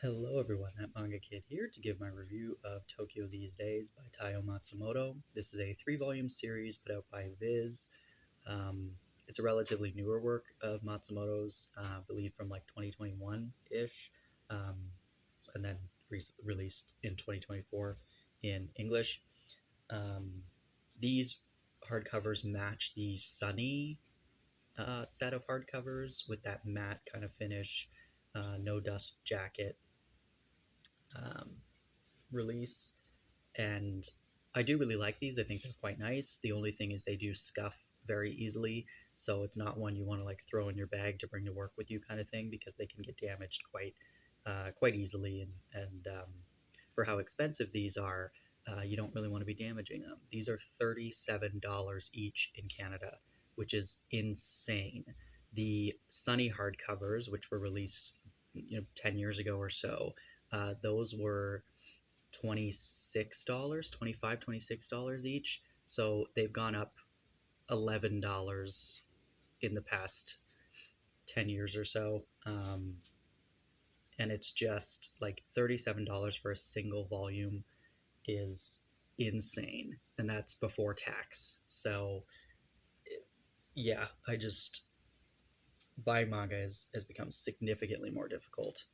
Hello everyone, at Manga Kid here to give my review of Tokyo These Days by Taiyo Matsumoto. This is a three-volume series put out by Viz. Um, it's a relatively newer work of Matsumoto's, I believe from like 2021-ish, um, and then released in 2024 in English. Um, these hardcovers match the Sunny set of hardcovers with that matte kind of finish, no dust jacket um, release, and I do really like these. I think they're quite nice. The only thing is they do scuff very easily, so it's not one you want to like throw in your bag to bring to work with you, kind of thing, because they can get damaged quite easily. And for how expensive these are, you don't really want to be damaging them. These are $37 each in Canada, which is insane. The Sunny hardcovers, which were released 10 years ago or so, those were $26, 25, $26 each. So they've gone up $11 in the past 10 years or so. And it's just like $37 for a single volume is insane. And that's before tax. So, yeah, I just, buying manga has become significantly more difficult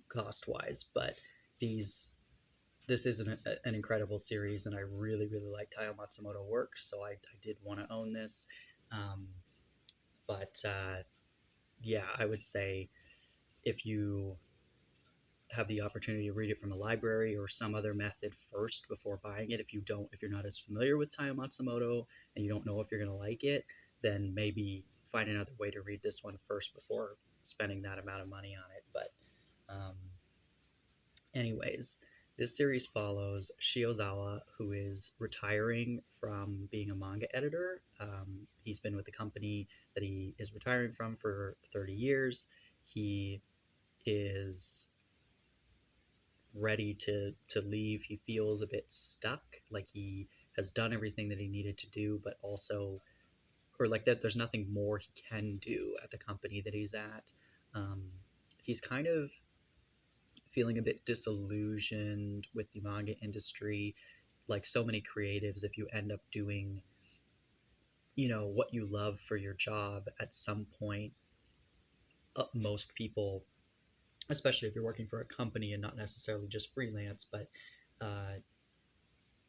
cost wise. But these this is an incredible series, and I really like Taiyo Matsumoto work, so I did want to own this. Um, but yeah, I would say if you have the opportunity to read it from a library or some other method first before buying it, if you're not as familiar with Taiyo Matsumoto and you don't know if you're going to like it, then maybe find another way to read this one first before spending that amount of money on it. But um, anyways, this series follows Shiozawa, who is retiring from being a manga editor. He's been with the company that he is retiring from for 30 years. He is ready to leave. He feels a bit stuck, like he has done everything that he needed to do, but also, or like that there's nothing more he can do at the company that he's at. Um, he's kind of feeling a bit disillusioned with the manga industry. Like so many creatives, if you end up doing, what you love for your job at some point, most people, especially if you're working for a company and not necessarily just freelance, but uh,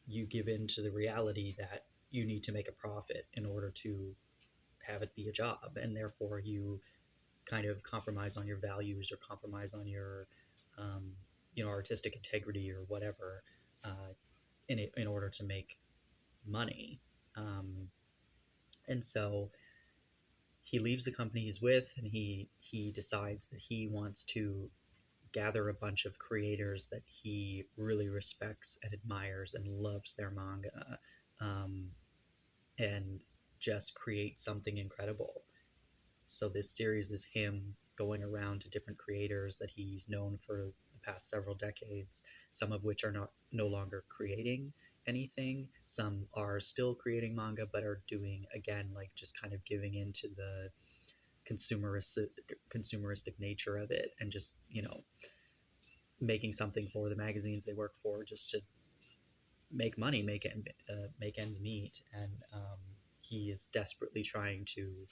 you give in to the reality that you need to make a profit in order to have it be a job, and therefore you kind of compromise on your values or compromise on your um, artistic integrity or whatever, in order to make money. And so he leaves the company he's with, and he decides that he wants to gather a bunch of creators that he really respects and admires and loves their manga, um, and just create something incredible. So this series is him going around to different creators that he's known for the past several decades, some of which are no longer creating anything. Some are still creating manga, but are doing, again, like just kind of giving into the consumeristic nature of it, and just making something for the magazines they work for, just to make money, make ends meet. And he is desperately trying to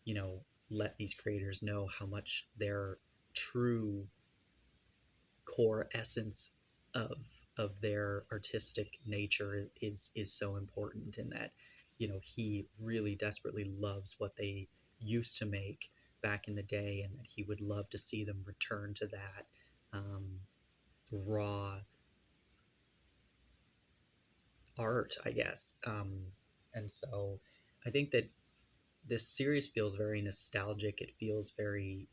you know let these creators know how much their true core essence of their artistic nature is so important, in that he really desperately loves what they used to make back in the day, and that he would love to see them return to that raw art, I guess. And so I think that this series feels very nostalgic. It feels very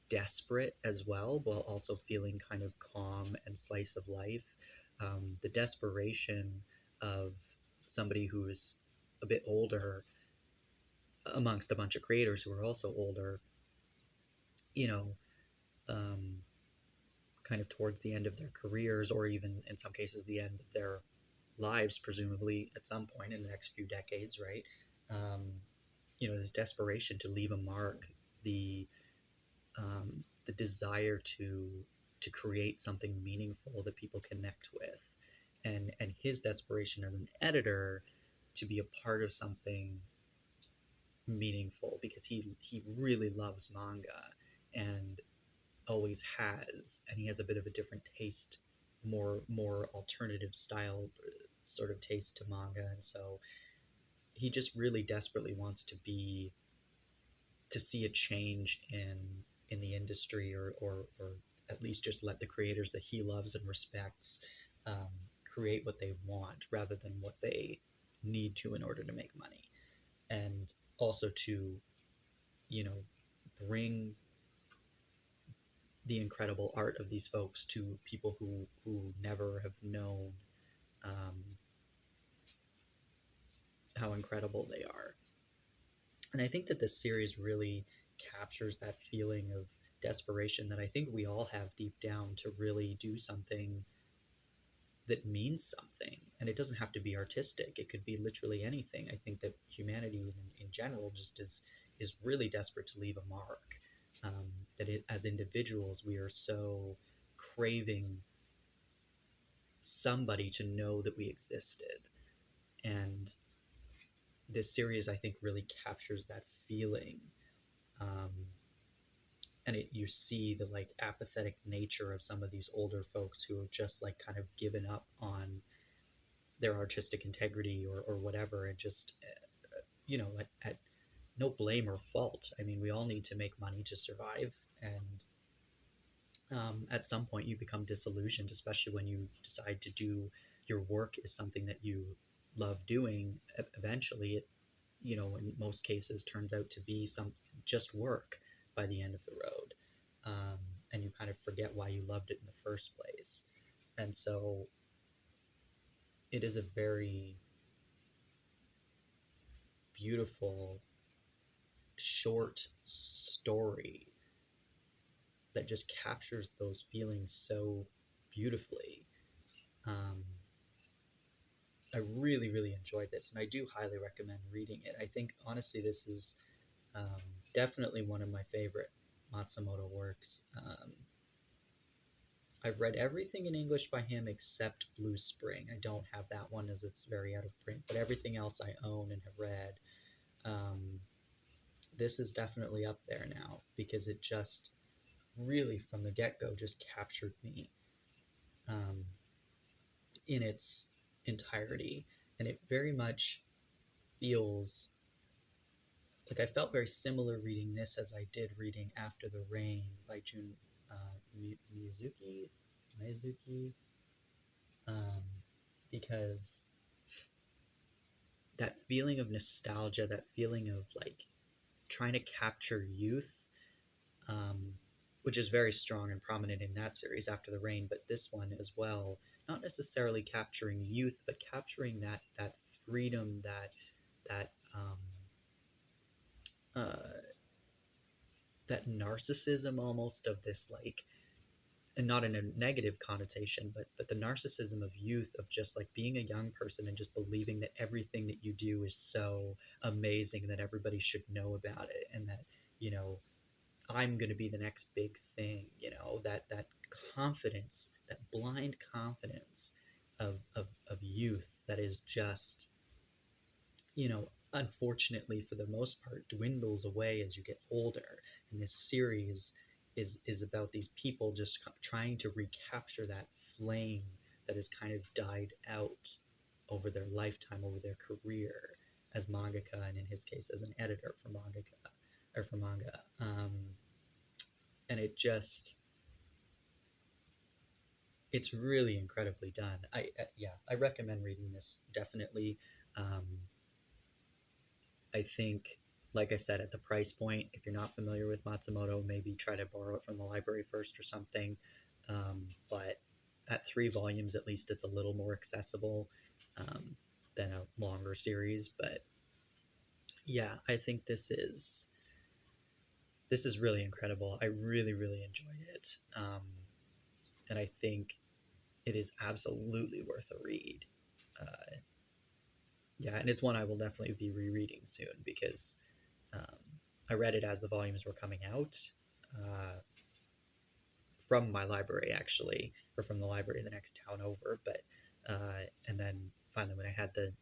desperate as well, while also feeling kind of calm and slice of life. The desperation of somebody who is a bit older, amongst a bunch of creators who are also older, you know, um, kind of towards the end of their careers, or even in some cases the end of their lives, presumably at some point in the next few decades, right? Um, this desperation to leave a mark, the the desire to create something meaningful that people connect with, and his desperation as an editor to be a part of something meaningful, because he really loves manga and always has, and he has a bit of a different taste, more alternative style sort of taste to manga, and so he just really desperately wants to see a change in the industry, or at least just let the creators that he loves and respects um, create what they want rather than what they need to in order to make money, and also to, you know, bring the incredible art of these folks to people who never have known um, how incredible they are. And I think that this series really captures that feeling of desperation that I think we all have deep down to really do something that means something. And it doesn't have to be artistic, it could be literally anything. I think that humanity in general just is really desperate to leave a mark. That as individuals, we are so craving somebody to know that we existed. And this series, I think, really captures that feeling. Um, and you see the like apathetic nature of some of these older folks who have just like kind of given up on their artistic integrity, or whatever, and just you know, at no blame or fault. I mean, we all need to make money to survive, and at some point you become disillusioned, especially when you decide to do your work is something that you love doing. Eventually it, you know, in most cases turns out to be some just work by the end of the road, um, and you kind of forget why you loved it in the first place. And so it is a very beautiful short story that just captures those feelings so beautifully. um, I really, really enjoyed this, and I do highly recommend reading it. I think, honestly, this is um, definitely one of my favorite Matsumoto works. I've read everything in English by him except Blue Spring. I don't have that one as it's very out of print, but everything else I own and have read. Um, this is definitely up there now because it just really, from the get go, just captured me um, in its entirety. And it very much feels like I felt very similar reading this as I did reading After the Rain by Jun Miyazuki. Miyazuki, um, because that feeling of nostalgia, that feeling of like trying to capture youth, um, which is very strong and prominent in that series, After the Rain, but this one as well. Not necessarily capturing youth, but capturing that freedom, that uh, that narcissism almost of this like, and not in a negative connotation, but the narcissism of youth, of just like being a young person and just believing that everything that you do is so amazing that everybody should know about it, and that, you know, I'm going to be the next big thing, you know, that confidence, that blind confidence of youth that is just, you know, unfortunately for the most part dwindles away as you get older. And this series is about these people just trying to recapture that flame that has kind of died out over their lifetime, over their career as mangaka, and in his case as an editor for mangaka, or for manga. And it just, it's really incredibly done. Yeah, I recommend reading this definitely. um, I think, like I said, at the price point, if you're not familiar with Matsumoto, maybe try to borrow it from the library first or something. But at 3 volumes, at least, it's a little more accessible um, than a longer series. But yeah, I think this is really incredible. I really, really enjoyed it, and I think it is absolutely worth a read. Uh, yeah, and it's one I will definitely be rereading soon because um, I read it as the volumes were coming out, uh, from my library actually, or from the library the next town over. But and then finally, when I had the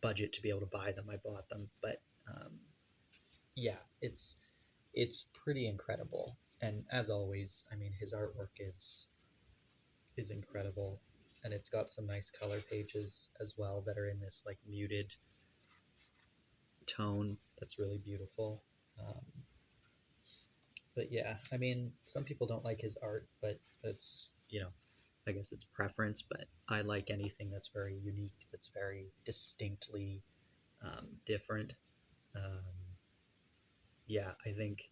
budget to be able to buy them, I bought them. But yeah, it's pretty incredible. And as always, I mean, his artwork is incredible, and it's got some nice color pages as well that are in this like muted tone that's really beautiful. Um, but yeah, I mean, some people don't like his art, but that's, I guess it's preference. But I like anything that's very unique, that's very distinctly different. Um, yeah, I think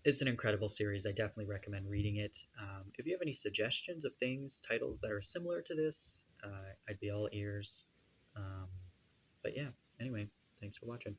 it's an incredible series. I definitely recommend reading it. If you have any suggestions of things, titles that are similar to this, I'd be all ears. Um, but yeah, anyway, thanks for watching.